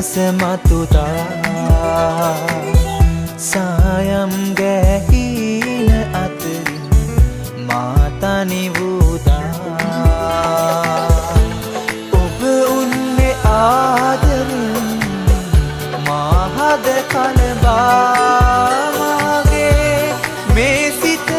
හස මතුදා සායම් ගැහින අතරින් මා තනි වූදා ඔබ උන්නේ ආදරෙන් මා හද කලබා මාගේ මේ සිත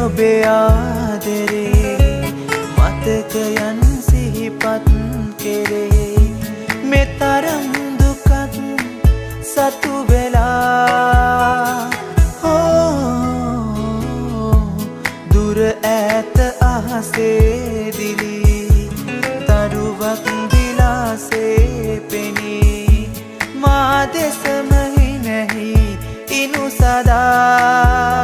ඔබේ ආදරේ මතකයන් සිහිපත් කෙරේ මෙතරම් දුකක් සතු වෙලා දුර ඈත අහසේ දිලි තරුවක් දිලාසේ පෙනී මා දෙසම හිනෙහි ඉනු සදා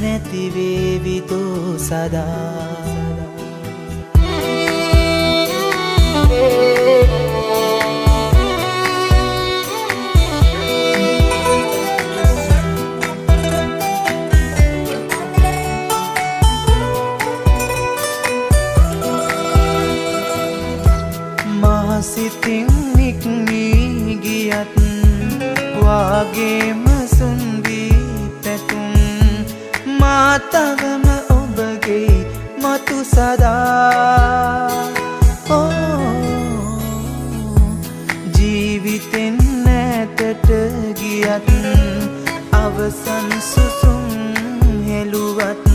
නැති වේවි දෝ සදා මා සිතින් නික්මී ගියත් වාගේම සුන්වී පැතුම් මා තවම ඔබගේ මතු සදා ජීවිතෙන් ඈතට ගියත් අවසන් සුසුම් හෙළුවත්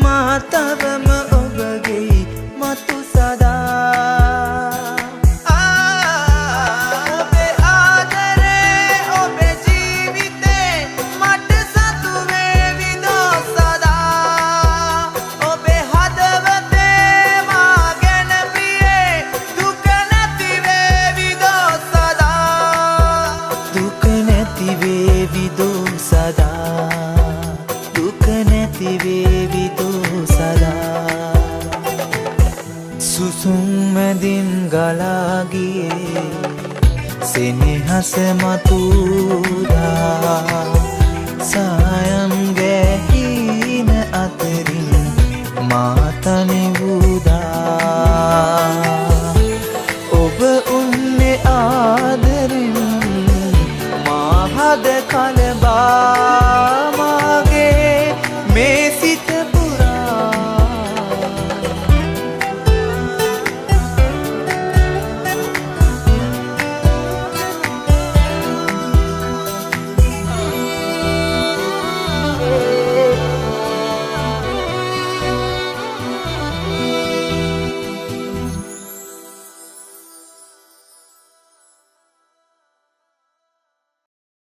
මා තවම ඔබගේ මතු සදා දුක නැති වේවි දෝ සදා සුසුම් මැදින් ගලා ගියේ සෙනෙහස මතුදා සායම් ගැහින අතරින් මා තනි වූදා ඔබ උන්නේ ආදරෙන් මා හද කලබා